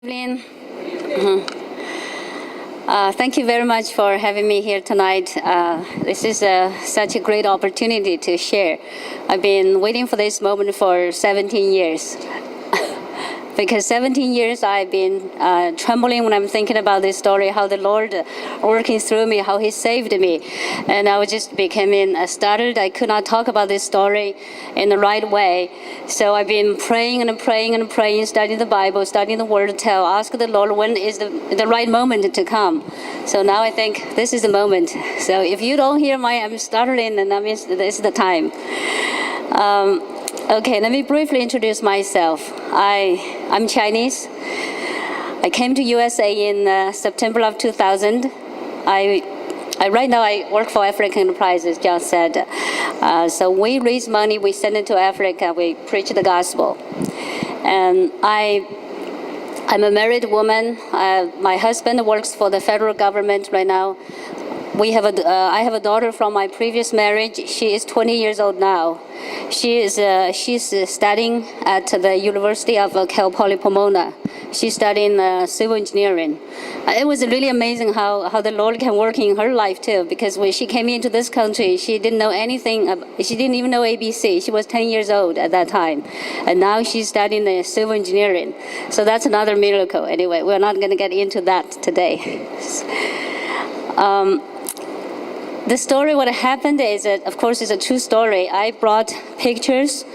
Evelyn, thank you very much for having me here tonight. This is such a great opportunity to share. I've been waiting for this moment for 17 years. Because 17 years I've been trembling when I'm thinking about this story, how the Lord working through me, how He saved me. And I was just becoming startled. I could not talk about this story in the right way. So I've been praying and praying and praying, studying the Bible, studying the Word, ask the Lord when is the right moment to come. So now I think this is the moment. So if you don't hear I'm stuttering, then that means this is the time. Okay, let me briefly introduce myself. I'm Chinese. I came to USA in September of 2000. Right now I work for African Enterprise, as John said. So we raise money, we send it to Africa, we preach the gospel. And I'm a married woman. My husband works for the federal government right now. I have a daughter from my previous marriage. She is 20 years old now. She's studying at the University of Cal Poly Pomona. She's studying civil engineering. It was really amazing how the Lord can work in her life too, because when she came into this country, she didn't know anything. She didn't even know ABC. She was 10 years old at that time. And now she's studying civil engineering. So that's another miracle. Anyway, we're not going to get into that today. The story, what happened is, of course, it's a true story. I brought pictures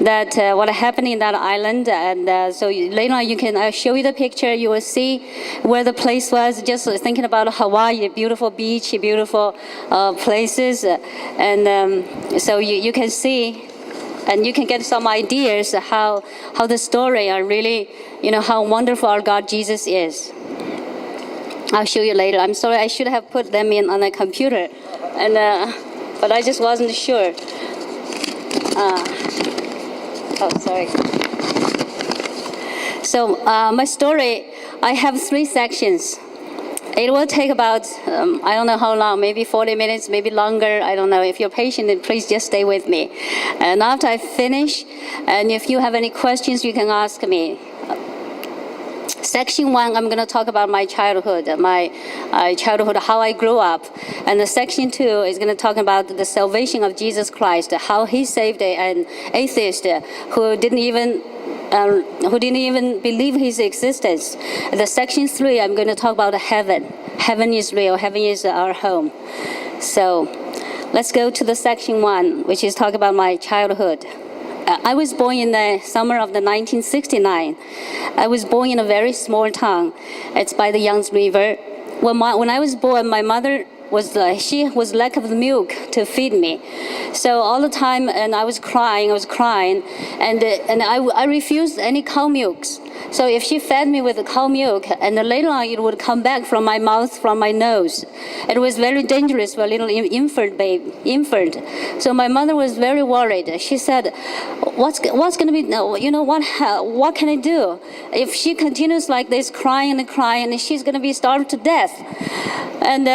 that what happened in that island, and so later on I'll show you the picture. You will see where the place was. Just thinking about Hawaii, beautiful beach, beautiful places, and so you can see, and you can get some ideas how the story are really, how wonderful our God Jesus is. I'll show you later. I'm sorry, I should have put them in on a computer, but I just wasn't sure. Sorry. So my story, I have 3 sections. It will take about, I don't know how long, maybe 40 minutes, maybe longer. I don't know. If you're patient, then please just stay with me. And after I finish, and if you have any questions, you can ask me. Section 1, I'm going to talk about my childhood, how I grew up. And the section 2 is going to talk about the salvation of Jesus Christ, how He saved an atheist who didn't even believe His existence. The section 3, I'm going to talk about heaven. Heaven is real. Heaven is our home. So let's go to the section 1, which is talk about my childhood. I was born in the summer of 1969. I was born in a very small town. It's by the Yangtze River. When I was born, my mother she was lack of milk to feed me. So all the time, and I was crying, and I refused any cow milks. So if she fed me with the cow milk, and later on it would come back from my mouth, from my nose. It was very dangerous for a little infant. So my mother was very worried. She said, what's going to be, what can I do? If she continues like this, crying and crying, she's going to be starved to death. And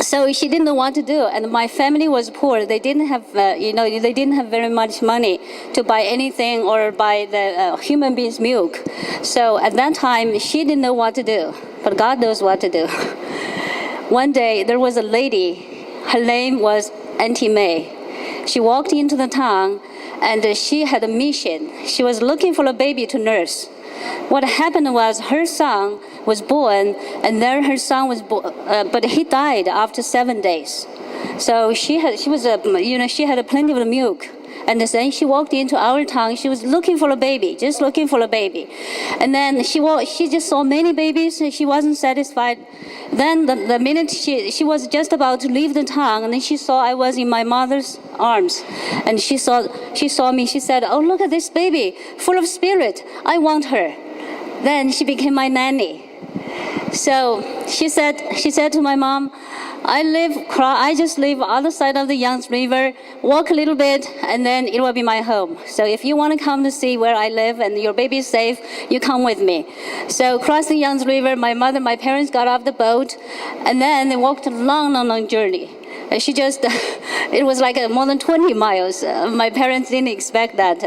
so she didn't know what to do, and my family was poor. They didn't have, they didn't have very much money to buy anything or buy the human being's milk. So at that time, she didn't know what to do, but God knows what to do. One day, there was a lady. Her name was Auntie Mei. She walked into the town, and she had a mission. She was looking for a baby to nurse. What happened was her son was born, and then her son was born, but he died after 7 days. So she had plenty of milk. And then she walked into our town. She was looking for a baby, just looking for a baby. And then she just saw many babies, and she wasn't satisfied. Then the minute she was just about to leave the town, and then she saw I was in my mother's arms. And she saw me. She said, "Oh, look at this baby, full of spirit. I want her." Then she became my nanny. So she said to my mom, I just live other side of the Yangtze River, walk a little bit, and then it will be my home. So if you want to come to see where I live and your baby is safe, you come with me. So across the Yangtze River, my parents got off the boat, and then they walked a long, long, long journey. She just, it was like more than 20 miles. My parents didn't expect that.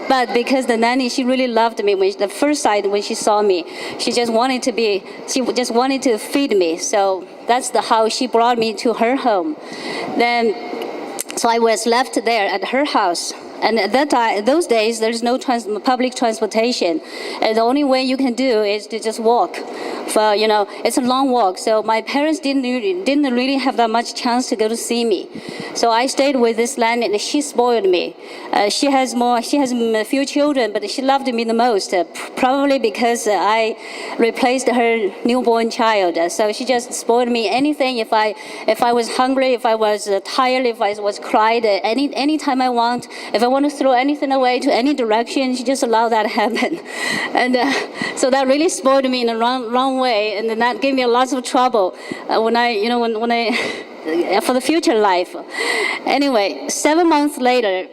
But because the nanny, she really loved me. The first sight when she saw me, she just wanted to feed me. So that's how she brought me to her home. So I was left there at her house. And at that time, those days, there's no public transportation. And the only way you can do is to just walk. It's a long walk. So my parents didn't really have that much chance to go to see me. So I stayed with this nanny, and she spoiled me. She has a few children, but she loved me the most, probably because I replaced her newborn child. So she just spoiled me. Anything, if I was hungry, if I was tired, if I was cried, any time I want, if I want to throw anything away to any direction, she just allowed that to happen. And so that really spoiled me in a wrong way, and then that gave me lots of trouble when I for the future life. Anyway, 7 months later,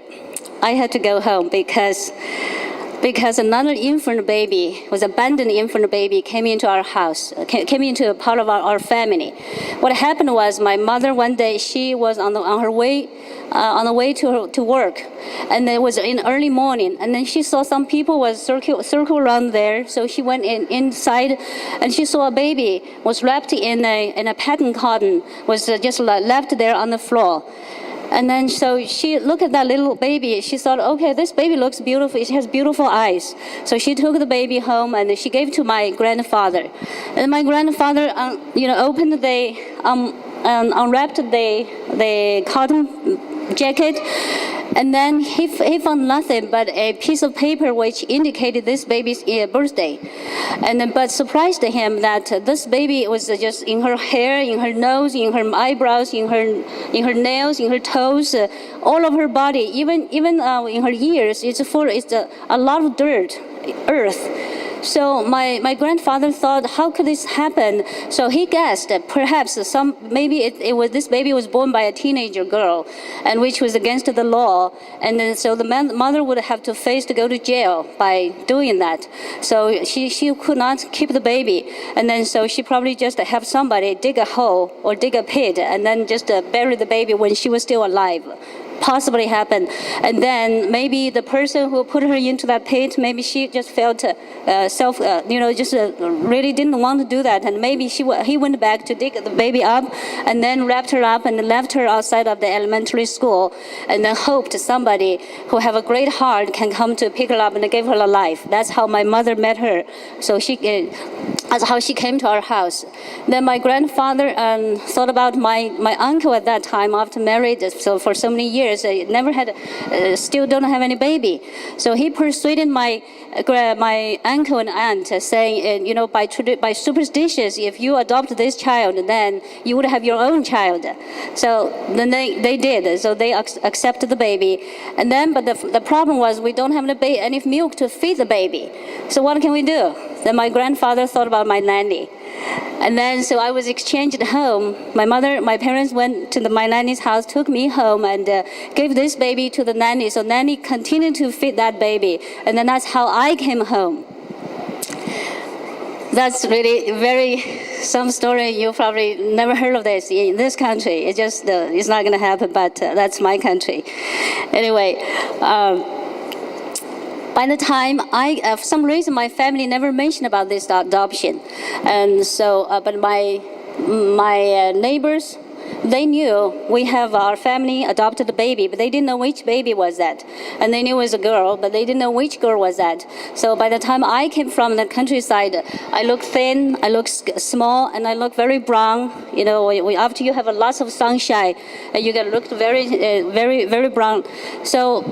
I had to go home because another infant baby, abandoned infant baby, came into our house, came into a part of our family. What happened was my mother one day, she was on the way to work, and it was in early morning, and then she saw some people was circle around there. So she went inside, and she saw a baby was wrapped in a pattern cotton, was just left there on the floor. And then so she looked at that little baby. She thought, okay, this baby looks beautiful. It has beautiful eyes. So she took the baby home and she gave it to my grandfather. And my grandfather, opened unwrapped the cotton jacket. And then he found nothing but a piece of paper which indicated this baby's birthday. But surprised him that this baby was just in her hair, in her nose, in her eyebrows, in her nails, in her toes, all of her body, even in her ears. It's a lot of dirt, earth. So my grandfather thought, how could this happen? So he guessed that perhaps maybe this baby was born by a teenager girl, and which was against the law. And then so the mother would have to go to jail by doing that. So she could not keep the baby. And then so she probably just have somebody dig a hole or dig a pit and then just bury the baby when she was still alive. Possibly happened. And then maybe the person who put her into that pit, maybe she just felt really didn't want to do that, and maybe he went back to dig the baby up and then wrapped her up and left her outside of the elementary school, and then hoped somebody who have a great heart can come to pick her up and give her a life. That's how my mother met her. So that's how she came to our house. Then my grandfather thought about my uncle at that time after married, so for so many years, never had, still don't have any baby. So he persuaded my uncle and aunt, saying, by superstitions, if you adopt this child, then you would have your own child. So then they did. So they accepted the baby. And then, but the problem was we don't have any milk to feed the baby. So what can we do? Then my grandfather thought about my nanny. And then, so I was exchanged home. My parents went to my nanny's house, took me home, and gave this baby to the nanny. So nanny continued to feed that baby. And then that's how I came home. That's really some story you probably never heard of this in this country. It's not going to happen, but that's my country. Anyway, by the time for some reason, my family never mentioned about this adoption. And so, but my neighbors, they knew our family adopted a baby, but they didn't know which baby was that. And they knew it was a girl, but they didn't know which girl was that. So by the time I came from the countryside, I look thin, I look small, and I look very brown. After you have lots of sunshine, you get looked very brown. So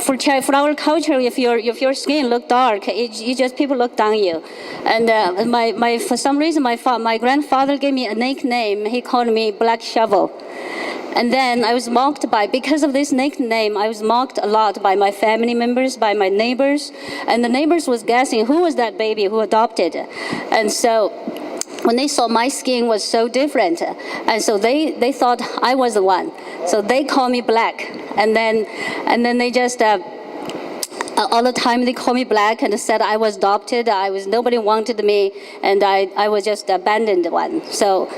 for our culture, if your skin look dark, people look down you. And for some reason, my grandfather gave me a nickname. He called me Black Shovel. And then I was mocked because of this nickname, I was mocked a lot by my family members, by my neighbors. And the neighbors was guessing who was that baby who adopted. And so when they saw my skin was so different, and so they thought I was the one. So they called me Black. And then they just all the time they called me black and said I was adopted. Nobody wanted me, and I was just abandoned one. So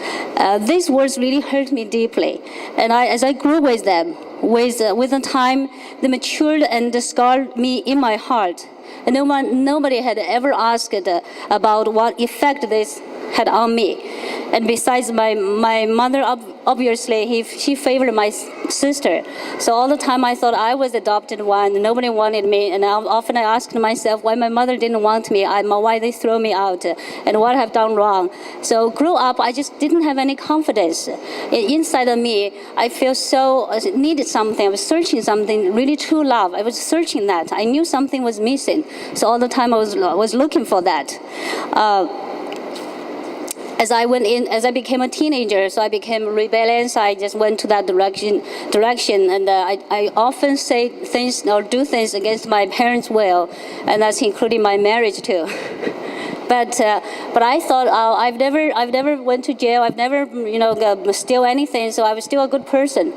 these words really hurt me deeply. And as I grew with them, with the time, they matured and scarred me in my heart. And nobody had ever asked about what effect this had on me. And besides my mother, obviously, she favored my sister. So all the time I thought I was the adopted one. Nobody wanted me. And often I asked myself why my mother didn't want me, why they threw me out, and what I've done wrong. So grew up, I just didn't have any confidence. Inside of me, I feel so needed something. I was searching something, really true love. I was searching that. I knew something was missing. So all the time I was looking for that. As I became a teenager, so I became rebellious. I just went to that direction, and I often say things or do things against my parents' will, and that's including my marriage too. But I thought I've never went to jail. I've never steal anything. So I was still a good person.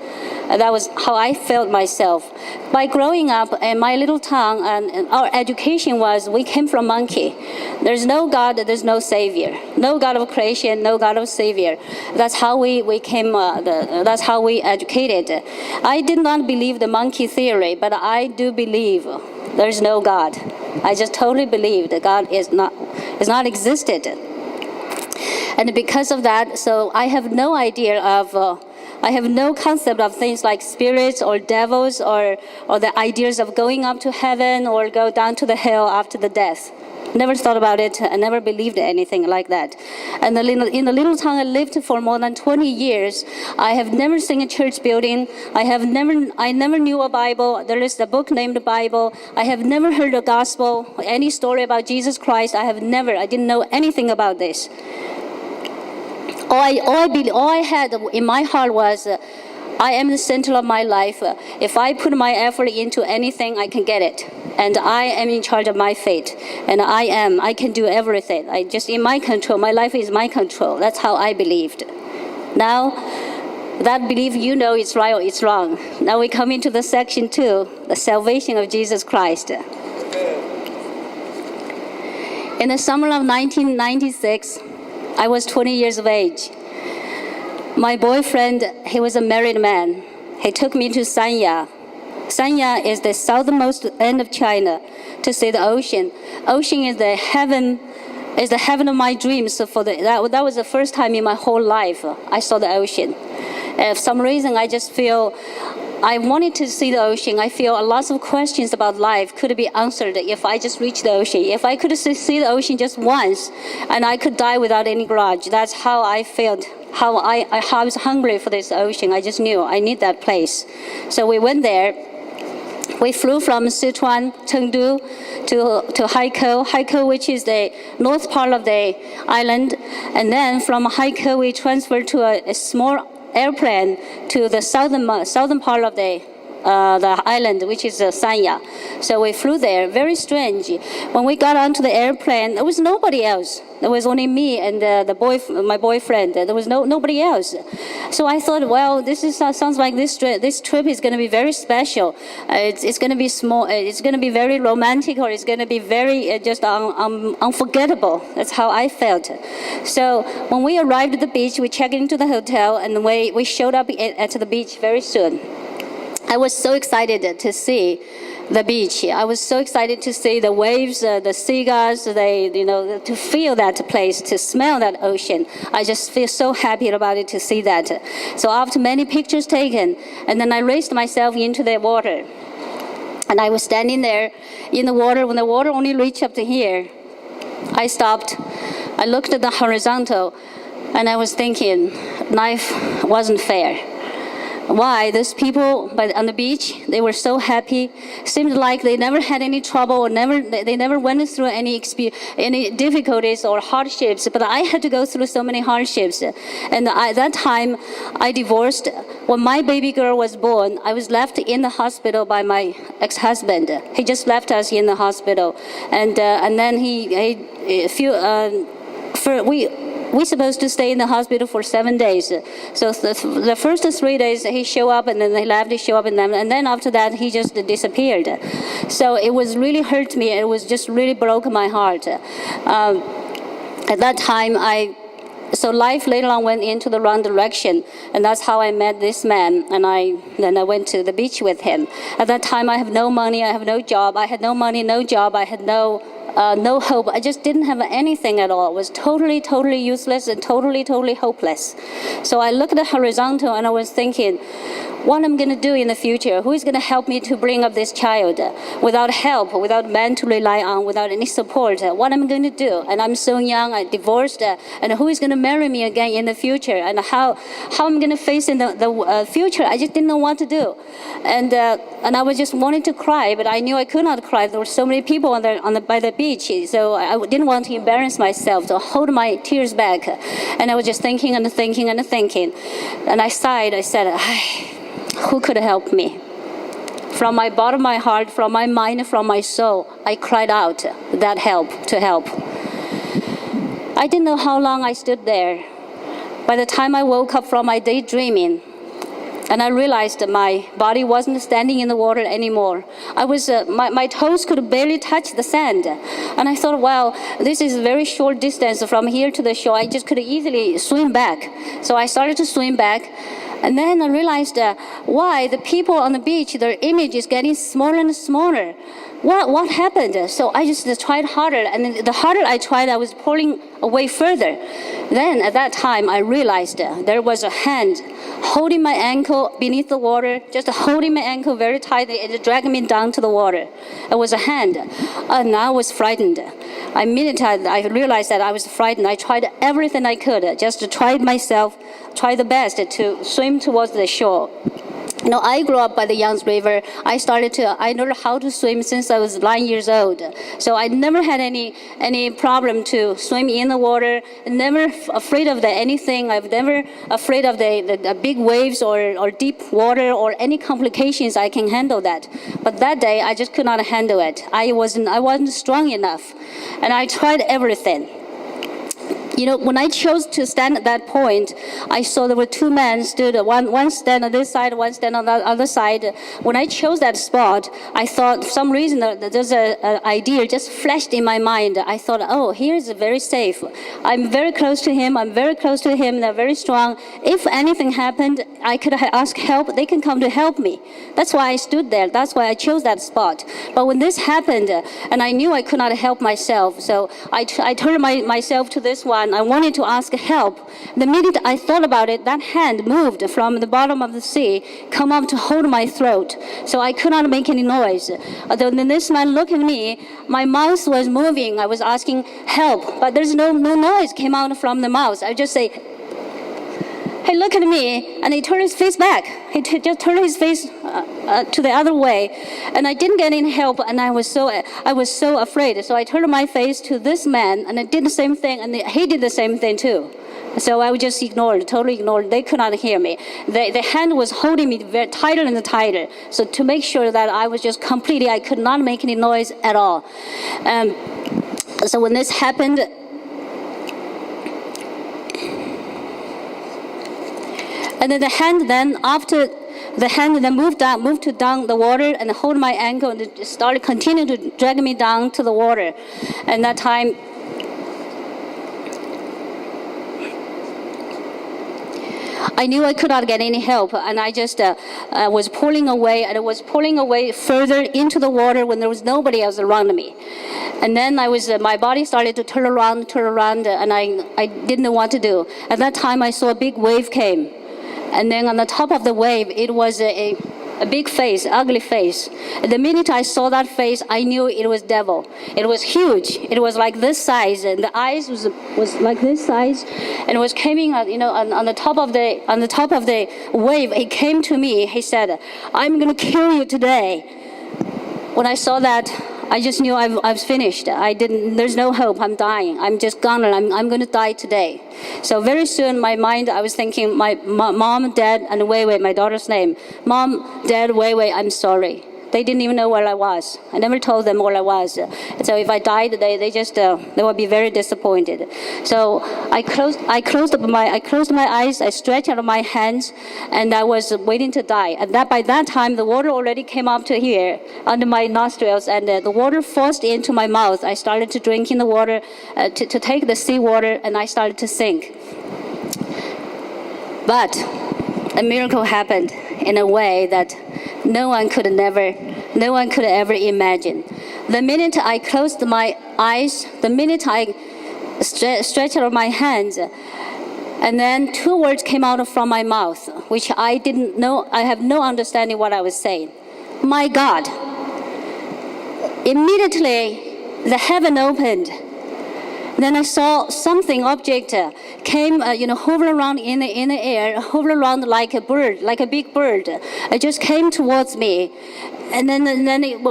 And that was how I felt myself. By growing up in my little town, and our education was we came from monkey. There's no God. There's no Savior. No God of creation. No God of Savior. That's how we came. That's how we educated. I did not believe the monkey theory, but I do believe there's no God. I just totally believe that God is not existed. And because of that, so I have no idea of, I have no concept of things like spirits or devils or the ideas of going up to heaven or go down to the hell after the death. Never thought about it. I never believed anything like that. And in the little town I lived for more than 20 years, I have never seen a church building. I never knew a Bible. There is a book named Bible. I have never heard a gospel, any story about Jesus Christ. I didn't know anything about this. All I had in my heart was, I am the center of my life. If I put my effort into anything, I can get it. And I am in charge of my fate. And I can do everything. I just in my control. My life is my control. That's how I believed. Now, that belief, it's right or it's wrong. Now we come into the section 2, the salvation of Jesus Christ. In the summer of 1996, I was 20 years of age. My boyfriend, he was a married man. He took me to Sanya. Sanya is the southernmost end of China to see the ocean. Ocean is the heaven of my dreams. So that was the first time in my whole life I saw the ocean. For some reason, I just feel I wanted to see the ocean. I feel lots of questions about life could be answered if I just reached the ocean. If I could see the ocean just once, and I could die without any grudge. That's how I felt. How I was hungry for this ocean. I just knew I need that place. So we went there. We flew from Sichuan, Chengdu, to Haikou, which is the north part of the island. And then from Haikou, we transferred to a small airplane to the southern part of the island, which is Sanya. So we flew there. Very strange. When we got onto the airplane, there was nobody else. There was only me and my boyfriend. There was nobody else. So I thought, well, sounds like this trip is going to be very special. It's going to be small. It's going to be very romantic, or it's going to be very just unforgettable. That's how I felt. So when we arrived at the beach, we checked into the hotel, and we showed up at the beach very soon. I was so excited to see the beach. I was so excited to see the waves, the seagulls, to feel that place, to smell that ocean. I just feel so happy about it to see that. So after many pictures taken, and then I raised myself into the water. And I was standing there in the water. When the water only reached up to here, I stopped. I looked at the horizontal, and I was thinking, life wasn't fair. Why? Those people on the beach, they were so happy. Seemed like they never had any trouble, or they never went through any difficulties or hardships. But I had to go through so many hardships. And that time, I divorced. When my baby girl was born, I was left in the hospital by my ex-husband. He just left us in the hospital, and then we're supposed to stay in the hospital for 7 days. So the first 3 days he showed up, and then they left, he showed up, and then after that he just disappeared. So it was really hurt me. It was just really broke my heart. At that time, so life later on went into the wrong direction, and that's how I met this man, and then I went to the beach with him. At that time, I have no money, I have no job, I had no money, no job, I had no hope. I just didn't have anything at all. It was totally, totally useless and totally, totally hopeless. So I looked at the horizontal and I was thinking, what I'm going to do in the future? Who is going to help me to bring up this child without help, without man to rely on, without any support? What am I going to do? And I'm so young, I divorced, and who is going to marry me again in the future? And how I'm going to face in the future? I just didn't know what to do. And I was just wanting to cry, but I knew I could not cry. There were so many people by the beach, so I didn't want to embarrass myself, so hold my tears back. And I was just thinking and thinking and thinking. And I sighed, I said, who could help me? From my bottom of my heart, from my mind, from my soul, I cried out that help. I didn't know how long I stood there. By the time I woke up from my daydreaming, and I realized that my body wasn't standing in the water anymore. I was, my toes could barely touch the sand. And I thought, wow, this is a very short distance from here to the shore. I just could easily swim back. So I started to swim back. And then I realized why the people on the beach, their image is getting smaller and smaller. What happened? So I just tried harder, and the harder I tried, I was pulling away further. Then at that time, I realized there was a hand holding my ankle beneath the water, just holding my ankle very tightly and dragging me down to the water. It was a hand, and I was frightened. Immediately, I realized that I was frightened. I tried everything I could just to try the best to swim towards the shore. You know, I grew up by the Yangtze River. I learned how to swim since I was 9 years old. So I never had any problem to swim in the water. Never afraid of anything. I've never afraid of the big waves or deep water or any complications. I can handle that. But that day, I just could not handle it. I wasn't strong enough, and I tried everything. You know, when I chose to stand at that point, I saw there were two men stood, one stand on this side, one stand on the other side. When I chose that spot, I thought for some reason there's an idea just flashed in my mind. I thought, oh, here is very safe. I'm very close to him. They're very strong. If anything happened, I could ask help. They can come to help me. That's why I stood there. That's why I chose that spot. But when this happened, and I knew I could not help myself, so I turned myself to this one. I wanted to ask help. The minute I thought about it, that hand moved from the bottom of the sea, come up to hold my throat. So I could not make any noise. Then this man looked at me, my mouth was moving. I was asking help, but there's no noise came out from the mouth. I just say, hey, look at me, and he turned his face back. He just turned his face to the other way, and I didn't get any help, and I was so afraid. So I turned my face to this man, and I did the same thing, and he did the same thing too. So I was just totally ignored. They could not hear me. The hand was holding me very tighter and tighter. So to make sure that I was just completely, I could not make any noise at all. So when this happened, and then the hand moved to down the water and hold my ankle and continued to drag me down to the water. And that time, I knew I could not get any help, and I just was pulling away, and it was pulling away further into the water when there was nobody else around me. And then my body started to turn around, and I didn't know what to do. At that time, I saw a big wave came. And then on the top of the wave, it was a big face, ugly face. And the minute I saw that face, I knew it was devil. It was huge. It was like this size, and the eyes was like this size, and it was coming, on the top of the wave. He came to me. He said, "I'm going to kill you today." When I saw that, I just knew I was finished. There's no hope. I'm dying. I'm just gone. I'm going to die today. So very soon, my mind, I was thinking, my mom, dad, and Wei Wei, my daughter's name. Mom, dad, Wei Wei, I'm sorry. they didn't even know where I was. I never told them where I was. So if I died, they would be very disappointed. So I closed my eyes, I stretched out my hands, and I was waiting to die. And by that time, the water already came up to here under my nostrils, and the water forced into my mouth. I started to drink in the water, to take the seawater, and I started to sink. But a miracle happened in a way that no one could ever imagine. The minute I closed my eyes, the minute I stretched out my hands, and then 2 words came out from my mouth, which I didn't know. I have no understanding what I was saying. My God. Immediately, the heaven opened. Then I saw object came, hover around in the air, hover around like a bird, like a big bird. It just came towards me. And then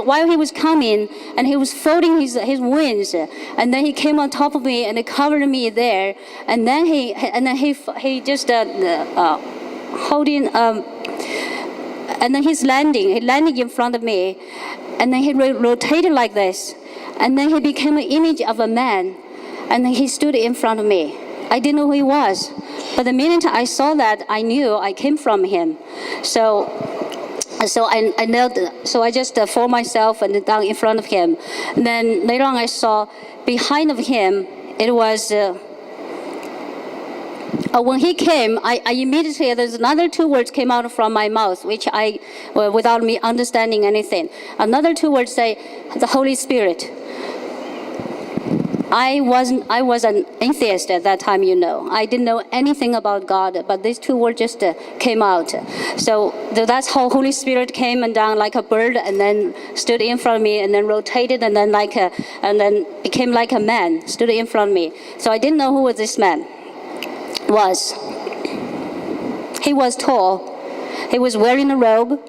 while he was coming, and he was folding his wings, and then he came on top of me and it covered me there. And then he just holding, and then he's landing. He landed in front of me, and then he rotated like this, and then he became an image of a man. And he stood in front of me. I didn't know who he was. But the minute I saw that, I knew I came from him. So I knelt. So I just threw myself and down in front of him. And then later on, I saw behind of him, it was, when he came, I immediately, there's another 2 words came out from my mouth, which without me understanding anything. Another 2 words say, the Holy Spirit. I was an atheist at that time, I didn't know anything about God, but these 2 words just came out. So that's how Holy Spirit came and down like a bird, and then stood in front of me, and then rotated, and then became like a man, stood in front of me. So I didn't know who this man was. He was tall. He was wearing a robe.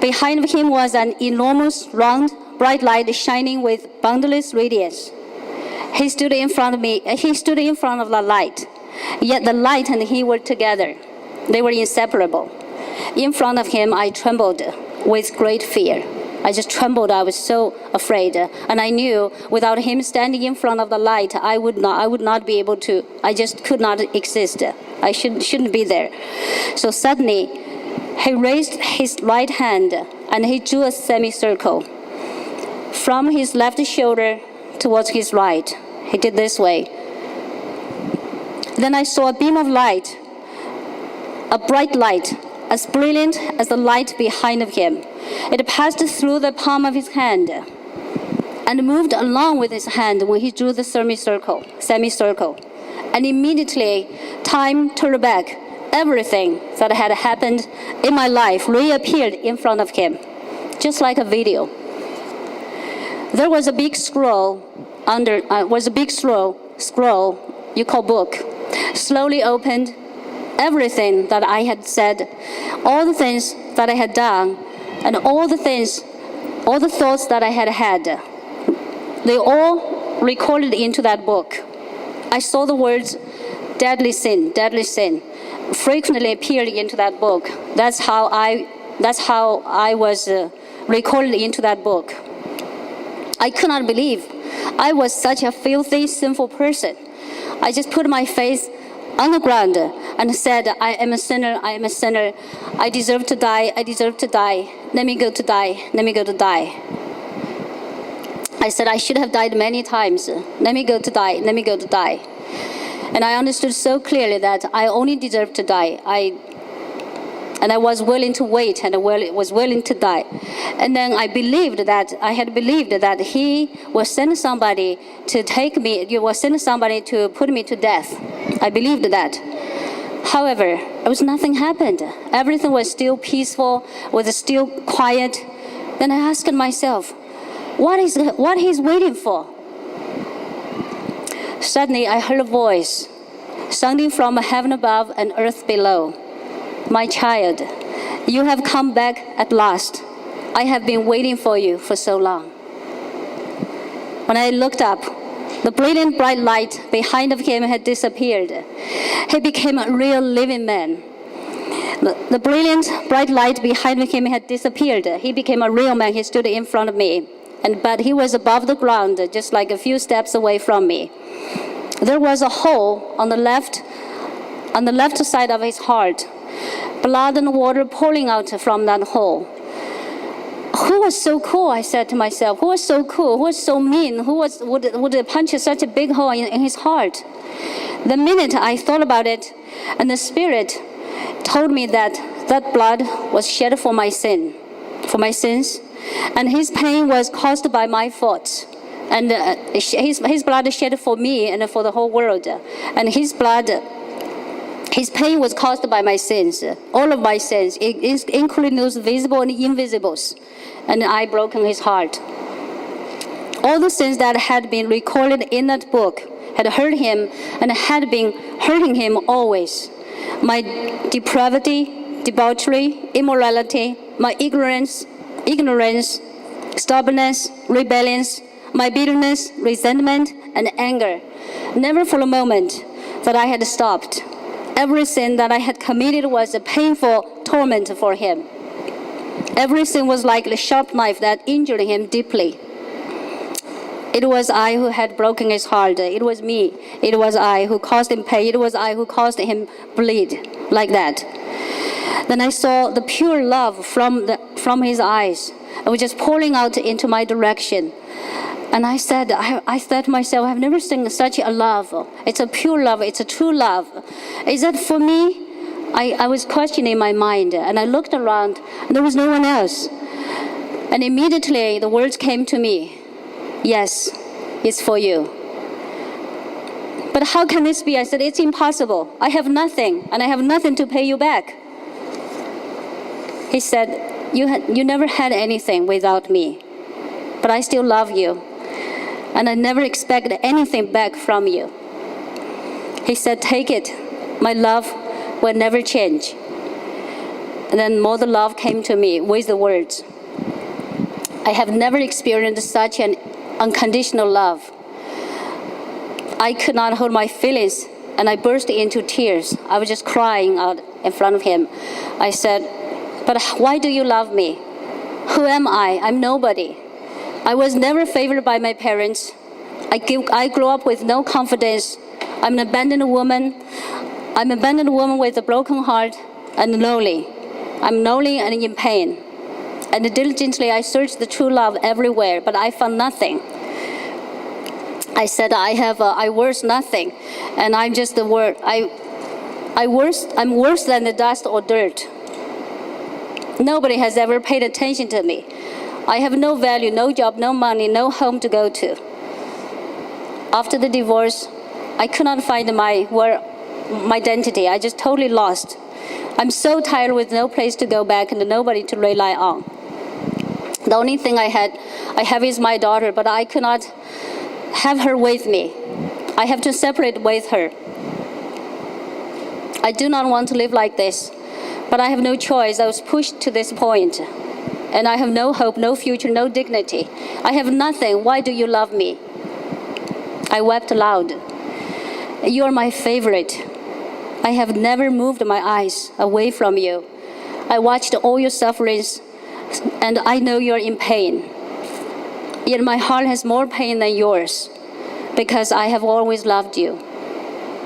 Behind him was an enormous, round, bright light shining with boundless radiance. He stood in front of me. He stood in front of the light. Yet the light and he were together. They were inseparable. In front of him, I trembled with great fear. I just trembled. I was so afraid. And I knew without him standing in front of the light, I would not be able to. I just could not exist. I shouldn't be there. So suddenly, he raised his right hand and he drew a semicircle from his left shoulder towards his right. He did this way. Then I saw a beam of light, a bright light, as brilliant as the light behind him. It passed through the palm of his hand and moved along with his hand when he drew the semicircle. And immediately, time turned back. Everything that had happened in my life reappeared in front of him, just like a video. There was a big scroll scroll you call book, slowly opened. Everything that I had said, all the things that I had done, and all the thoughts that I had, they all recorded into that book. I saw the words deadly sin, frequently appeared into that book. That's how I was recorded into that book. I could not believe I was such a filthy, sinful person. I just put my face on the ground and said, I am a sinner, I deserve to die, let me go to die. I said I should have died many times, let me go to die. And I understood so clearly that I only deserved to die. And I was willing to wait, and I was willing to die. And then I had believed that he will send somebody to take me, he will send somebody to put me to death. I believed that. However, nothing happened. Everything was still peaceful, was still quiet. Then I asked myself, what he's waiting for? Suddenly I heard a voice sounding from heaven above and earth below. My child, you have come back at last. I have been waiting for you for so long. When I looked up, the brilliant bright light behind him had disappeared. He became a real living man. The brilliant, bright light behind him had disappeared. He became a real man. He stood in front of me. But he was above the ground, just like a few steps away from me. There was a hole on the left side of his heart. Blood and water pouring out from that hole. Who was so cool, I said to myself. Who was so cool? Who was so mean? Who would punch such a big hole in his heart? The minute I thought about it, and the Spirit told me that blood was shed for my sins, and his pain was caused by my faults. And his blood shed for me and for the whole world. And his pain was caused by my sins, all of my sins, including those visible and invisibles. And I broken his heart. All the sins that had been recorded in that book had hurt him and had been hurting him always. My depravity, debauchery, immorality, my ignorance, stubbornness, rebellions, my bitterness, resentment, and anger. Never for a moment that I had stopped. Every sin that I had committed was a painful torment for him. Every sin was like a sharp knife that injured him deeply. It was I who had broken his heart. It was me. It was I who caused him pain. It was I who caused him bleed like that. Then I saw the pure love from his eyes. It was just pouring out into my direction. And I said to myself, I've never seen such a love. It's a pure love. It's a true love. Is that for me? I was questioning my mind, and I looked around, and there was no one else. And immediately the words came to me, yes, it's for you. But how can this be? I said, it's impossible. I have nothing, and I have nothing to pay you back. He said, you never had anything without me, but I still love you, and I never expected anything back from you. He said, take it. My love will never change. And then more the love came to me with the words. I have never experienced such an unconditional love. I could not hold my feelings, and I burst into tears. I was just crying out in front of him. I said, but why do you love me? Who am I? I'm nobody. I was never favored by my parents. I grew up with no confidence. I'm an abandoned woman. I'm an abandoned woman with a broken heart and lonely. I'm lonely and in pain. And diligently I searched the true love everywhere, but I found nothing. I said I'm worth nothing, and I'm just the word. I'm worse than the dust or dirt. Nobody has ever paid attention to me. I have no value, no job, no money, no home to go to. After the divorce, I could not find my identity. I just totally lost. I'm so tired with no place to go back and nobody to rely on. The only thing I have is my daughter, but I could not have her with me. I have to separate with her. I do not want to live like this, but I have no choice. I was pushed to this point, and I have no hope, no future, no dignity. I have nothing. Why do you love me? I wept aloud. You are my favorite. I have never moved my eyes away from you. I watched all your sufferings, and I know you're in pain. Yet my heart has more pain than yours, because I have always loved you.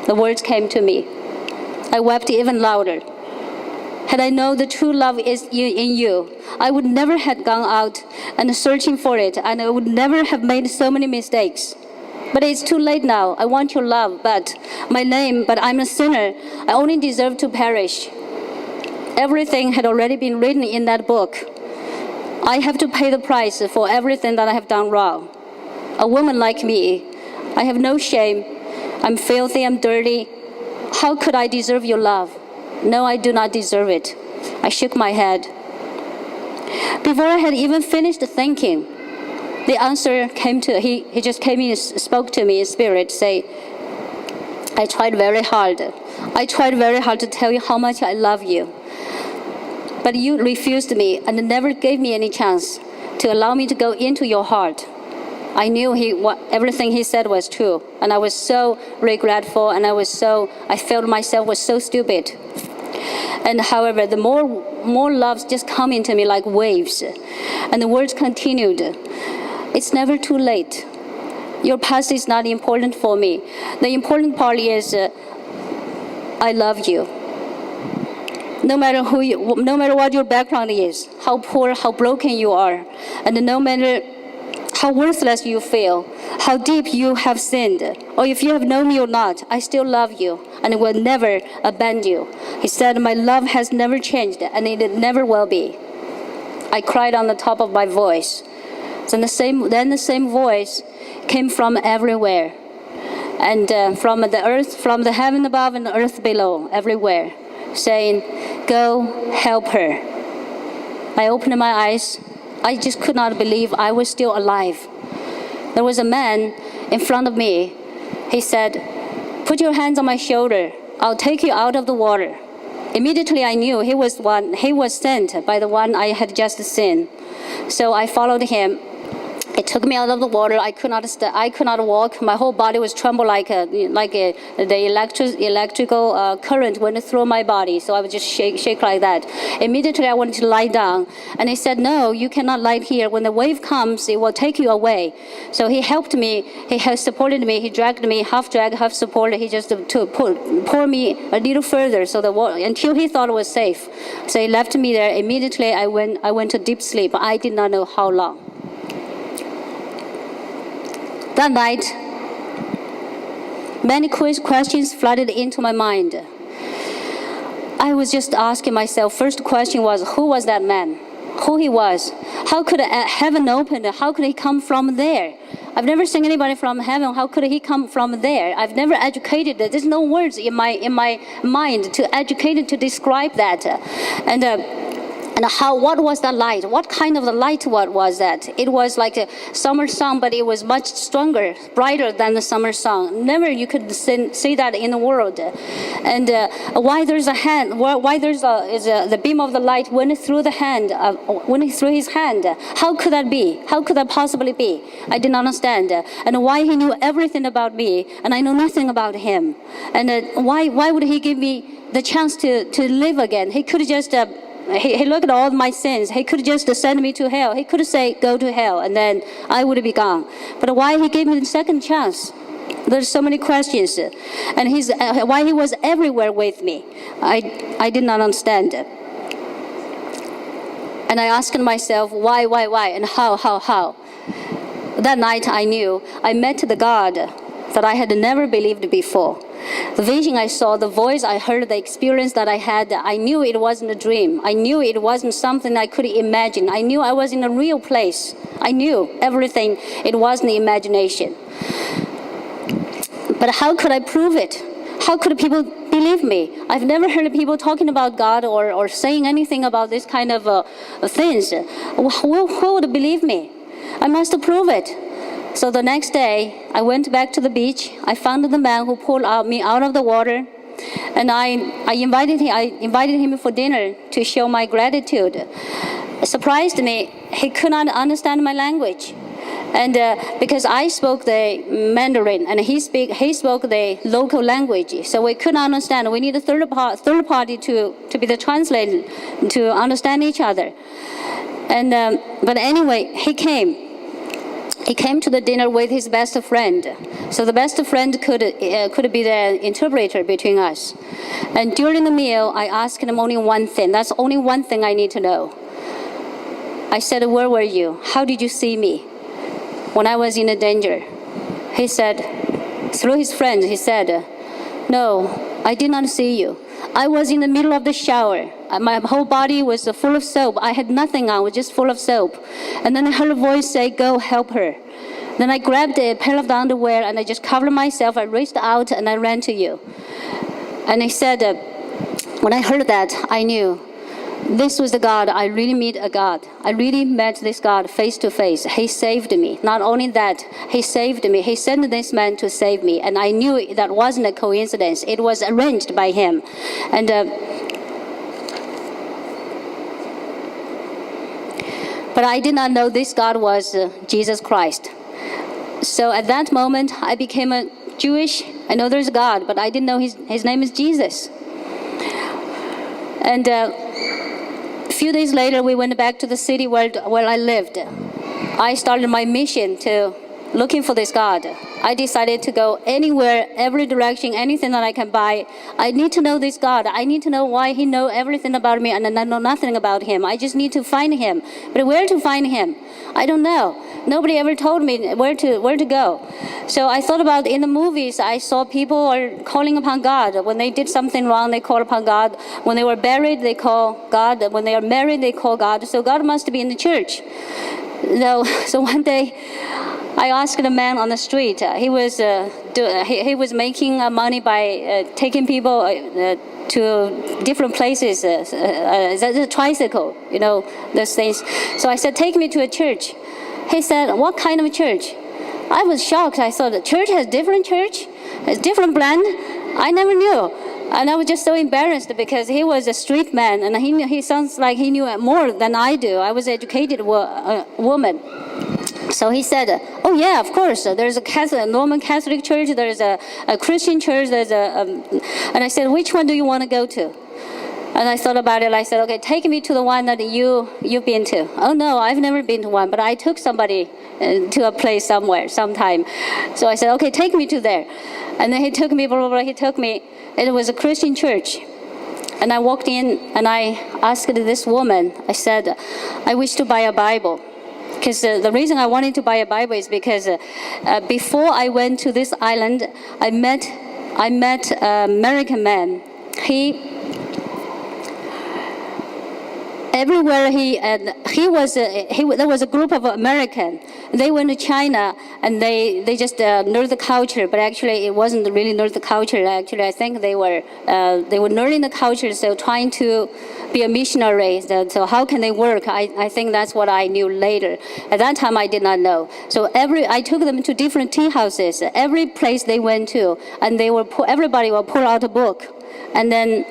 The words came to me. I wept even louder. Had I known the true love is in you, I would never have gone out and searching for it, and I would never have made so many mistakes. But it's too late now. I want your love, but I'm a sinner. I only deserve to perish. Everything had already been written in that book. I have to pay the price for everything that I have done wrong. A woman like me, I have no shame. I'm filthy, I'm dirty. How could I deserve your love? No, I do not deserve it. I shook my head. Before I had even finished thinking, the answer came to, he just came in and spoke to me in spirit, say, I tried very hard. I tried very hard to tell you how much I love you. But you refused me and never gave me any chance to allow me to go into your heart. I knew everything he said was true, and I was so regretful, and I felt myself was so stupid. And however, the more loves just come into me like waves. And the words continued, it's never too late. Your past is not important for me. The important part is I love you. No matter no matter what your background is, how poor, how broken you are, and no matter how worthless you feel, how deep you have sinned, or if you have known me or not, I still love you and will never abandon you. He said, my love has never changed and it never will be. I cried on the top of my voice. Then the same voice came from everywhere, and from the earth, from the heaven above and the earth below, everywhere, saying, go help her. I opened my eyes. I just could not believe I was still alive. There was a man in front of me. He said, put your hands on my shoulder. I'll take you out of the water. Immediately I knew he was sent by the one I had just seen. So I followed him. It took me out of the water. I could not walk. My whole body was tremble the electrical current went through my body. So I would just shake like that. Immediately I wanted to lie down, and he said, "No, you cannot lie here. When the wave comes, it will take you away." So he helped me. He has supported me. He dragged me, half drag, half support. He just to pour me a little further, so the water until he thought it was safe. So he left me there. Immediately I went to deep sleep. I did not know how long. That night, many questions flooded into my mind. I was just asking myself, first question was, who was that man? Who he was? How could heaven open? How could he come from there? I've never seen anybody from heaven. How could he come from there? I've never educated. There's no words in my mind to educate it, to describe that. And what was that light? What kind of the light was that? It was like a summer sun, but it was much stronger, brighter than the summer sun. Never you could see that in the world. And why there's a hand? Why there's the beam of the light went through the hand, went through his hand? How could that be? How could that possibly be? I didn't understand. And why he knew everything about me, and I know nothing about him? And why would he give me the chance to live again? He could just. He looked at all my sins. He could just send me to hell. He could say, go to hell, and then I would be gone. But why he gave me the second chance? There's so many questions. And why he was everywhere with me, I did not understand. And I asked myself, why, and how? That night I knew I met the God that I had never believed before. The vision I saw, the voice I heard, the experience that I had, I knew it wasn't a dream. I knew it wasn't something I could imagine. I knew I was in a real place. I knew everything. It wasn't imagination. But how could I prove it? How could people believe me? I've never heard people talking about God or saying anything about this kind of things. Who would believe me? I must prove it. So the next day, I went back to the beach. I found the man who pulled me out of the water, and I invited him for dinner to show my gratitude. It surprised me. He could not understand my language, and because I spoke the Mandarin and he spoke the local language, so we couldn't understand. We need a third party to be the translator to understand each other. And but anyway, he came. He came to the dinner with his best friend. So the best friend could be the interpreter between us. And during the meal, I asked him only one thing. That's only one thing I need to know. I said, where were you? How did you see me when I was in danger? He said, through his friends, he said, no, I did not see you. I was in the middle of the shower. My whole body was full of soap. I had nothing on, was just full of soap. And then I heard a voice say, go help her. Then I grabbed a pair of the underwear and I just covered myself. I reached out and I ran to you. And he said, when I heard that, I knew this was the God. I really met a God. I really met this God face to face. He saved me. Not only that, he saved me. He sent this man to save me. And I knew that wasn't a coincidence. It was arranged by him. And but I did not know this God was Jesus Christ. So at that moment, I became a Jewish. I know there's a God, but I didn't know his name is Jesus. And a few days later, we went back to the city where I lived. I started my mission to looking for this God. I decided to go anywhere, every direction, anything that I can buy. I need to know this God. I need to know why he knows everything about me and I know nothing about him. I just need to find him. But where to find him? I don't know. Nobody ever told me where to go. So I thought about in the movies, I saw people are calling upon God. When they did something wrong, they call upon God. When they were buried, they call God. When they are married, they call God. So God must be in the church. So one day, I asked a man on the street. He was making money by taking people to different places. The tricycle, those things. So I said, take me to a church. He said, what kind of church? I was shocked. I thought the church has different church, has different brand. I never knew. And I was just so embarrassed because he was a street man and he sounds like he knew more than I do. I was an educated woman. So he said, oh yeah, of course. There's a Roman Catholic church, there's a Christian church, and I said, which one do you want to go to? And I thought about it. I said, okay, take me to the one that you've been to. Oh no, I've never been to one, but I took somebody to a place somewhere, sometime. So I said, okay, take me to there. And then he took me, blah, blah, blah, he took me. It was a Christian church. And I walked in and I asked this woman, I said, I wish to buy a Bible. Because the reason I wanted to buy a Bible is because before I went to this island, I met an American man. Everywhere there was a group of Americans. They went to China and they just learned the culture, but actually it wasn't really learn the culture. Actually, I think they were learning the culture, so trying to be a missionary. So how can they work? I think that's what I knew later. At that time, I did not know. So I took them to different tea houses. Every place they went to, and everybody will pull out a book, and then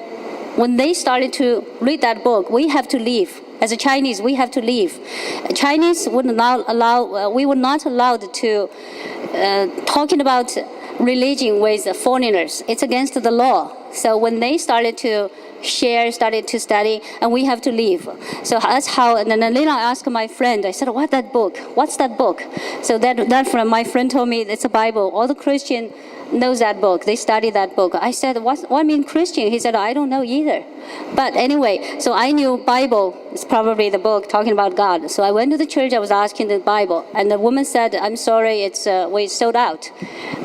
when they started to read that book, we have to leave. As a Chinese, we have to leave. Chinese we were not allowed to talking about religion with foreigners. It's against the law. So when they started to started to study, and we have to leave. So that's how, and then later I asked my friend, I said, what's that book? What's that book? So that from my friend told me it's a Bible. All the Christian knows that book. They study that book. I said, what mean Christian? He said, I don't know either. But anyway, so I knew Bible is probably the book talking about God. So I went to the church, I was asking the Bible, and the woman said, I'm sorry, we sold out.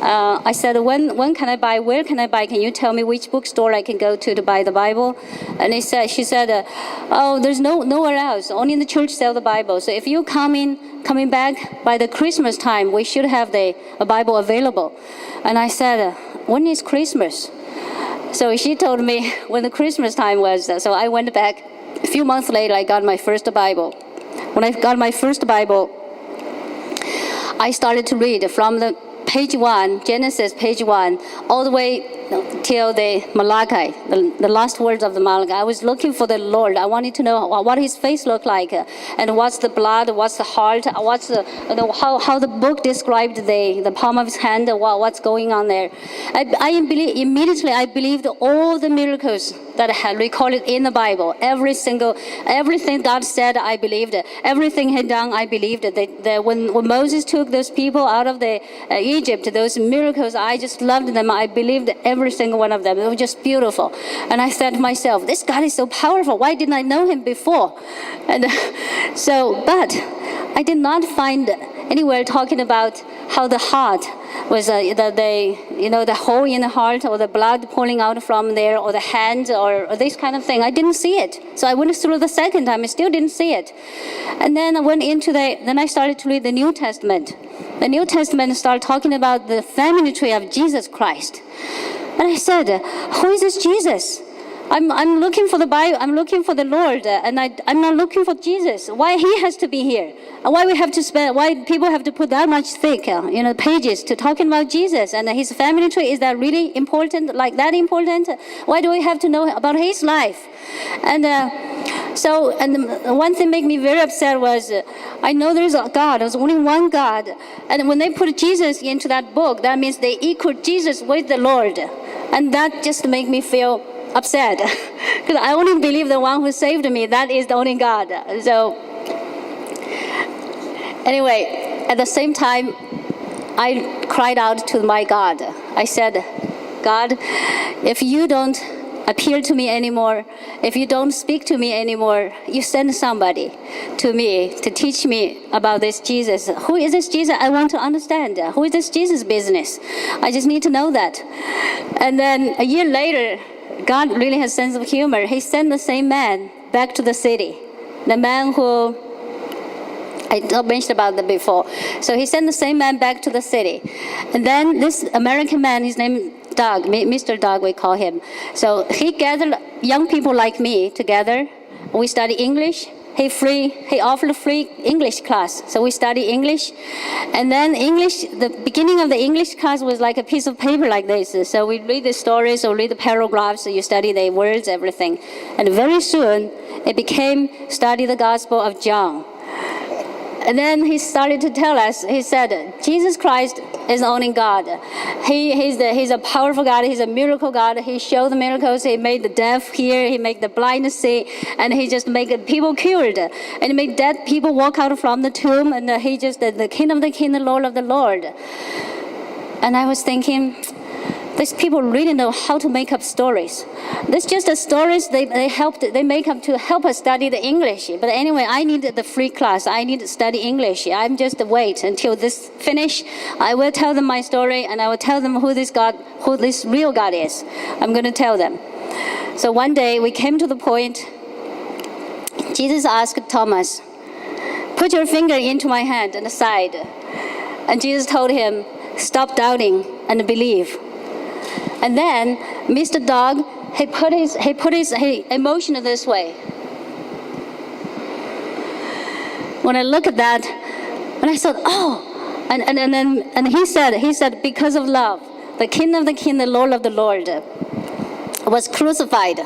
I said, when can I buy? Where can I buy? Can you tell me which bookstore I can go to buy the Bible? And she said, oh, there's nowhere else. Only in the church sell the Bible. So if you're coming back by the Christmas time, we should have a Bible available. And I said, when is Christmas? So she told me when the Christmas time was. So I went back. A few months later, I got my first Bible. When I got my first Bible, I started to read from the page 1, Genesis page 1, all the way till the Malachi, the last words of the Malachi. I was looking for the Lord. I wanted to know what his face looked like, and what's the blood, what's the heart, what's how the book described the palm of his hand, what's going on there. Immediately I believed all the miracles that I had recorded in the Bible. Everything God said, I believed it. Everything he had done, I believed it. When Moses took those people out of Egypt, those miracles, I just loved them. I believed every single one of them. It was just beautiful. And I said to myself, this God is so powerful. Why didn't I know him before? And but I did not find anywhere talking about how the heart was the hole in the heart, or the blood pouring out from there, or the hand, or this kind of thing. I didn't see it. So I went through the second time. I still didn't see it. And then I went into then I started to read the New Testament. The New Testament started talking about the family tree of Jesus Christ. And I said, who is this Jesus? I'm looking for the Bible. I'm looking for the Lord, and I'm not looking for Jesus. Why he has to be here? Why people have to put that much thick, pages to talking about Jesus and his family tree? Is that really important? Like that important? Why do we have to know about his life? And one thing made me very upset was I know there's a God. There's only one God, and when they put Jesus into that book, that means they equal Jesus with the Lord, and that just made me feel upset because I only believe the one who saved me. That is the only God. So anyway, at the same time, I cried out to my God. I said, God, if you don't appeal to me anymore, if you don't speak to me anymore, you send somebody to me to teach me about this Jesus. Who is this Jesus? I want to understand. Who is this Jesus business? I just need to know that. And then a year later, God really has a sense of humor. He sent the same man back to the city. The man who I mentioned about that before. So he sent the same man back to the city. And then this American man, his name Doug, Mr. Doug, we call him. So he gathered young people like me together. We study English. He offered free English class. So we study English. And then English, the beginning of the English class was like a piece of paper like this. So we read the stories or read the paragraphs. So you study the words, everything. And very soon, it became study the Gospel of John. And then he started to tell us, he said, Jesus Christ is the only God. He's a powerful God. He's a miracle God. He showed the miracles. He made the deaf hear. He made the blind see. And he just made people cured. And he made dead people walk out from the tomb. And he just, the King of the King, the Lord of the Lord. And I was thinking, these people really know how to make up stories. That's just the stories they make up to help us study the English. But anyway, I need the free class. I need to study English. I'm just wait until this finish. I will tell them my story, and I will tell them who this real God is. I'm going to tell them. So one day we came to the point. Jesus asked Thomas, "Put your finger into my hand and side." And Jesus told him, "Stop doubting and believe." And then Mr. Dog, he put his emotion this way. When I look at that, and I thought, oh, and he said, because of love, the King of the King, the Lord of the Lord, was crucified.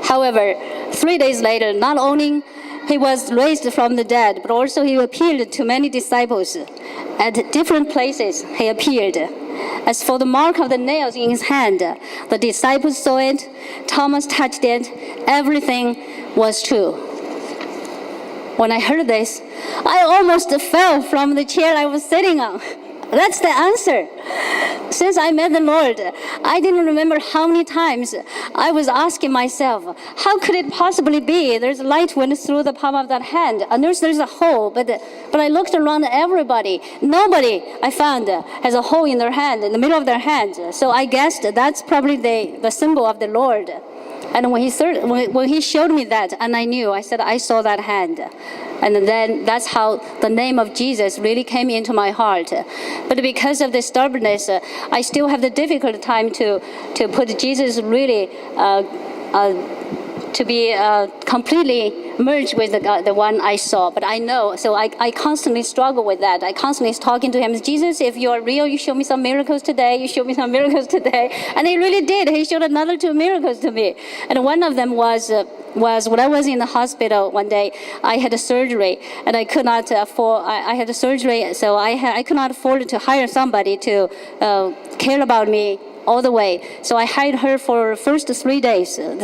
However, 3 days later, not only he was raised from the dead, but also he appeared to many disciples at different places. He appeared. As for the mark of the nails in his hand, the disciples saw it, Thomas touched it, everything was true. When I heard this, I almost fell from the chair I was sitting on. That's the answer. Since I met the Lord, I didn't remember how many times I was asking myself, how could it possibly be? There's light went through the palm of that hand, and there's a hole, but I looked around everybody. Nobody I found has a hole in their hand, in the middle of their hand. So I guessed that's probably the symbol of the Lord. And when he showed me that, and I knew, I said, I saw that hand. And then that's how the name of Jesus really came into my heart. But because of the stubbornness, I still have the difficult time to put Jesus really to be completely merged with the one I saw. But I know, so I constantly struggle with that. I constantly talking to him, Jesus, if you are real, you show me some miracles today. You show me some miracles today. And he really did. He showed another 2 miracles to me. And one of them was when I was in the hospital one day. I had a surgery, and I could not afford. I had a surgery, so I could not afford to hire somebody to care about me all the way. So I hired her for first 3 days. On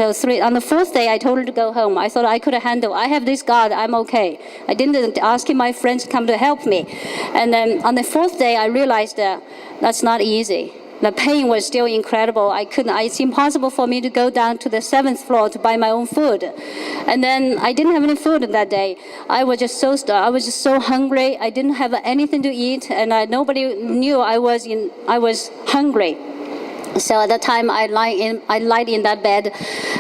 the 4th day, I told her to go home. I thought I could handle. I have this God. I'm okay. I didn't ask my friends to come to help me. And then on the 4th day, I realized that that's not easy. The pain was still incredible. It's impossible for me to go down to the 7th floor to buy my own food. And then I didn't have any food that day. I was just so hungry. I didn't have anything to eat, and nobody knew I was hungry. So at that time, I lied in that bed,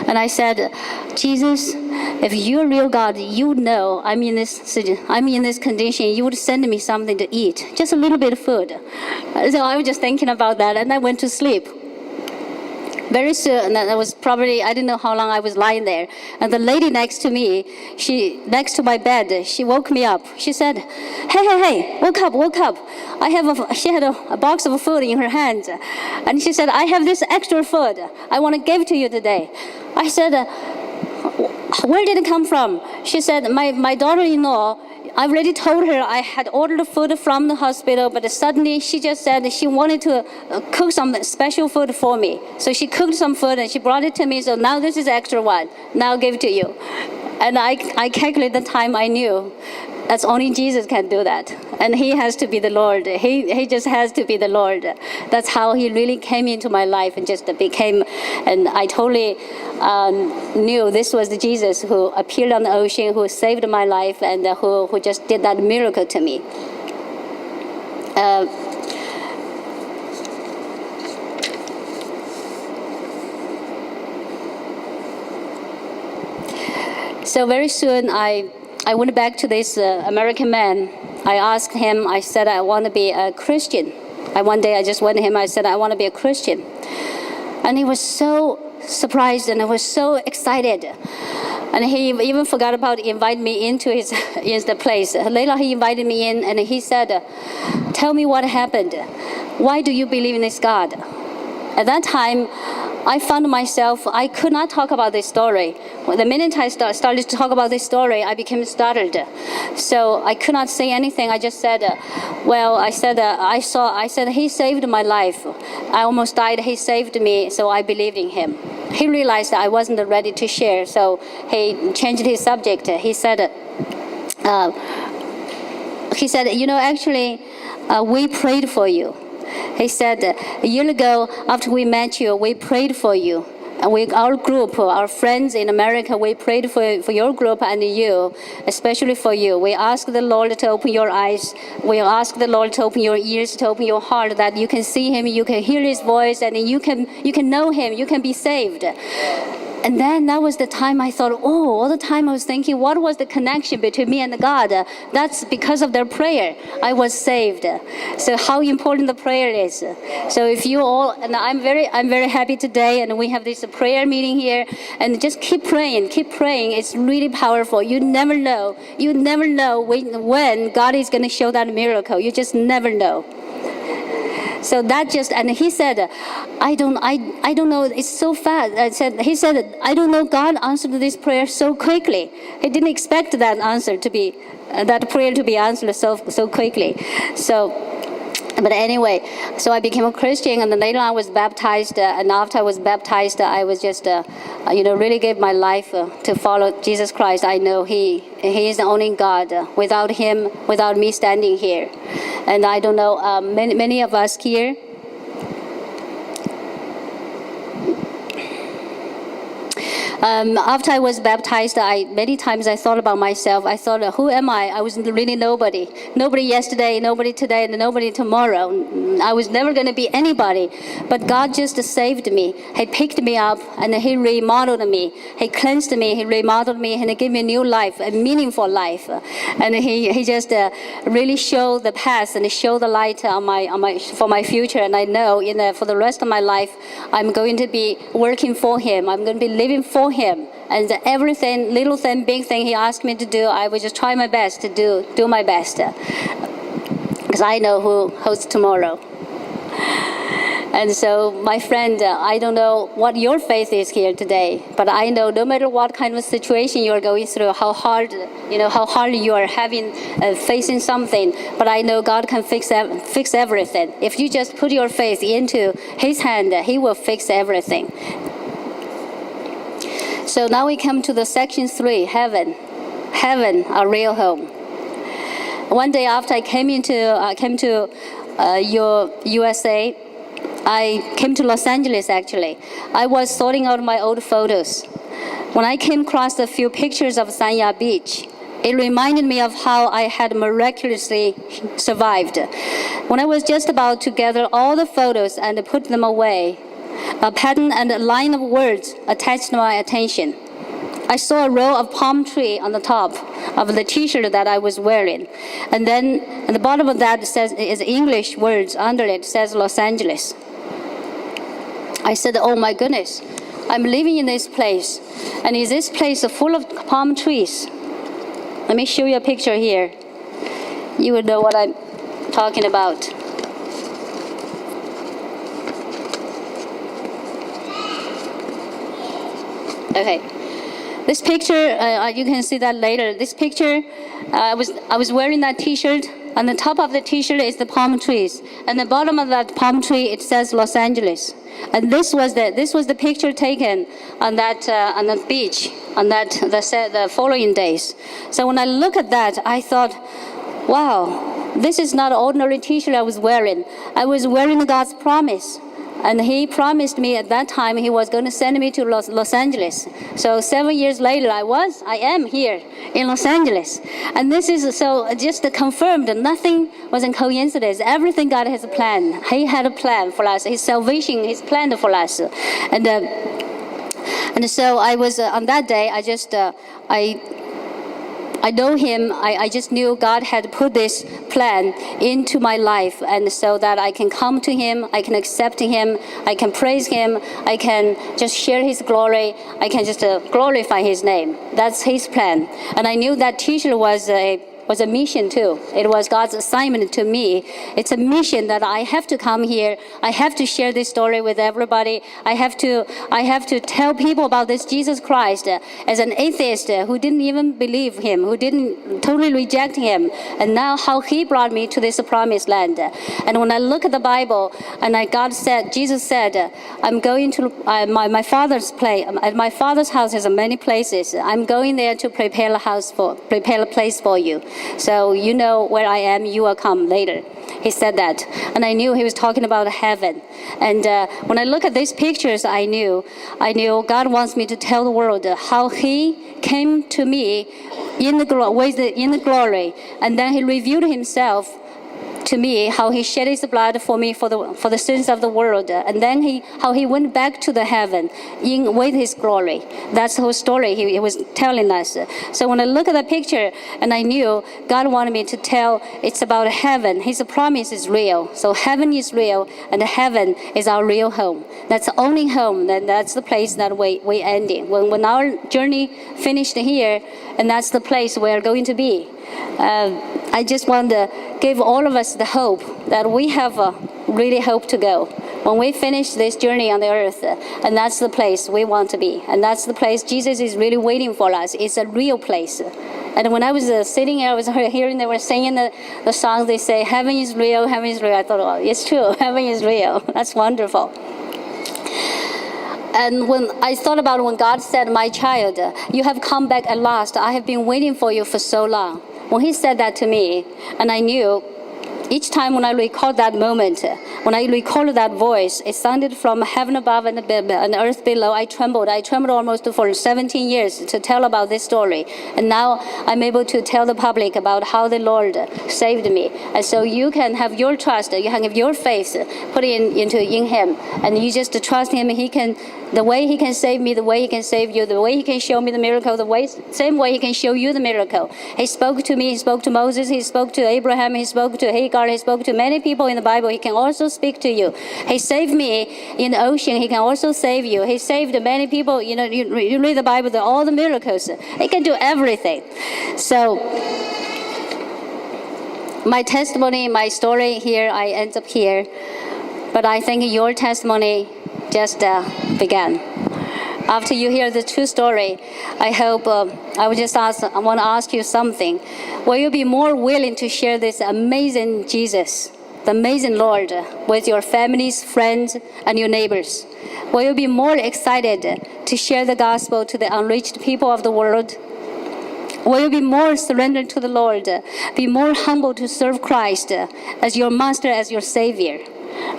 and I said, Jesus, if you're real God, you would know I'm in this condition. You would send me something to eat, just a little bit of food. So I was just thinking about that, and I went to sleep. Very soon, that was probably, I didn't know how long I was lying there. And the lady next to me, next to my bed, she woke me up. She said, hey, woke up. She had a box of food in her hand. And she said, I have this extra food. I want to give to you today. I said, where did it come from? She said, my daughter-in-law I already told her I had ordered food from the hospital, but suddenly she just said she wanted to cook some special food for me. So she cooked some food and she brought it to me. So now this is extra one. Now I'll give it to you. And I calculated the time. I knew that's only Jesus can do that. And he has to be the Lord. He just has to be the Lord. That's how he really came into my life and just became, and I totally knew this was the Jesus who appeared on the ocean, who saved my life, and who just did that miracle to me. So very soon I went back to this American man. I asked him, I said, I want to be a Christian. One day I just went to him, I said, I want to be a Christian. And he was so surprised and he was so excited. And he even forgot about inviting me into the place. Later he invited me in and he said, tell me what happened. Why do you believe in this God? At that time, I found myself, I could not talk about this story. The minute I started to talk about this story, I became startled. So I could not say anything. I just said, I said, he saved my life. I almost died. He saved me, so I believed in him. He realized that I wasn't ready to share, so he changed his subject. He said, actually, we prayed for you. He said, a year ago, after we met you, we prayed for you. And our group, our friends in America, we prayed for your group and you, especially for you. We asked the Lord to open your eyes. We asked the Lord to open your ears, to open your heart, that you can see him, you can hear his voice, and you can know him, you can be saved. And then that was the time I thought, all the time I was thinking, what was the connection between me and God? That's because of their prayer. I was saved. So how important the prayer is. So if you all, and I'm very happy today, and we have this prayer meeting here, and just keep praying. It's really powerful. You never know when God is going to show that miracle. You just never know. So and he said, I don't know, it's so fast. He said, I don't know, God answered this prayer so quickly. He didn't expect that prayer to be answered so quickly. But anyway, so I became a Christian, and then later I was baptized. And after I was baptized, I was just, really gave my life to follow Jesus Christ. I know He is the only God. Without Him, without me standing here, and I don't know many of us here. After I was baptized, many times I thought about myself. I thought, who am I? I was really nobody. Nobody yesterday, nobody today, and nobody tomorrow. I was never going to be anybody. But God just saved me. He picked me up, and He remodeled me. He cleansed me. He remodeled me, and He gave me a new life, a meaningful life. And He just really showed the path and showed the light for my future. And I know for the rest of my life, I'm going to be working for Him. I'm going to be living for Him, and everything, little thing, big thing He asked me to do, I will just try my best to do my best, because I know who holds tomorrow. And so, my friend, I don't know what your faith is here today, but I know no matter what kind of situation you are going through, how hard you are facing something, but I know God can fix everything. If you just put your faith into His hand, He will fix everything. So now we come to the section 3, heaven, our real home. One day after I came to USA, I came to Los Angeles actually. I was sorting out my old photos. When I came across a few pictures of Sanya Beach, it reminded me of how I had miraculously survived. When I was just about to gather all the photos and put them away, a pattern and a line of words attached my attention. I saw a row of palm tree on the top of the T-shirt that I was wearing. And then at the bottom of that is English words under it, says Los Angeles. I said, oh my goodness, I'm living in this place. And is this place full of palm trees? Let me show you a picture here. You will know what I'm talking about. Okay, This picture, you can see that later. This picture, I was wearing that T-shirt. On the top of the T-shirt is the palm trees, and the bottom of that palm tree it says Los Angeles. And this was the picture taken on that on the beach on that the following days. So when I look at that, I thought, wow, this is not an ordinary T-shirt I was wearing. I was wearing God's promise. And he promised me at that time he was going to send me to Los Angeles. So 7 years later, I am here in Los Angeles. And this is so just confirmed. Nothing was a coincidence. Everything God has a plan. He had a plan for us. His salvation, His plan for us. And so I was on that day. I know him. I just knew God had put this plan into my life, and so that I can come to him, I can accept him, I can praise him, I can just share his glory, I can just glorify his name. That's his plan. And I knew that T-shirt was a mission too. It was God's assignment to me. It's a mission that I have to come here. I have to share this story with everybody. I have to tell people about this Jesus Christ as an atheist who didn't even believe him, who didn't totally reject him, and now how he brought me to this promised land. And when I look at the Bible, and Jesus said, I'm going to my father's place. At my father's house is many places. I'm going there to prepare a place for you. So you know where I am, you will come later. He said that. And I knew he was talking about heaven. And when I look at these pictures, I knew God wants me to tell the world how he came to me in the glory. And then he revealed himself to me, how he shed his blood for me for the sins of the world, and then how he went back to the heaven with his glory. That's the whole story he was telling us. So when I look at the picture, and I knew God wanted me to tell it's about heaven. His promise is real. So heaven is real, and heaven is our real home. That's the only home. That's the place that we ending. When our journey finished here, and that's the place we're going to be. I just want to give all of us the hope that we have really hope to go when we finish this journey on the earth, and that's the place we want to be, and that's the place Jesus is really waiting for us. It's a real place. And when I was sitting here, I was hearing they were singing the songs. They say, heaven is real, heaven is real. I thought, oh, it's true, heaven is real. That's wonderful. And when I thought about when God said, my child, you have come back at last. I have been waiting for you for so long. When he said that to me, and I knew each time when I recall that moment, when I recall that voice, it sounded from heaven above and earth below. I trembled almost for 17 years to tell about this story. And now I'm able to tell the public about how the Lord saved me. And so you can have your trust, you can have your faith put in him. And you just trust him. The way he can save me, the way he can save you, the way he can show me the miracle, same way he can show you the miracle. He spoke to me, he spoke to Moses, he spoke to Abraham, he spoke to Hagar, he spoke to many people in the Bible. He can also speak to you. He saved me in the ocean. He can also save you. He saved many people. You read the Bible, all the miracles. He can do everything. So my testimony, my story here, I end up here. But I think your testimony just began. After you hear the true story, I hope I want to ask you something. Will you be more willing to share this amazing Jesus, the amazing Lord, with your families, friends, and your neighbors? Will you be more excited to share the gospel to the unreached people of the world? Will you be more surrendered to the Lord, be more humble to serve Christ as your master, as your savior?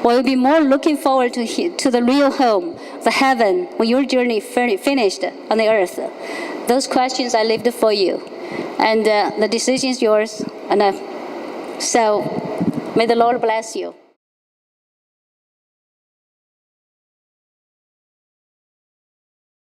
Will you be more looking forward to the real home, the heaven, when your journey finished on the earth? Those questions I left for you. And the decision is yours. And so may the Lord bless you.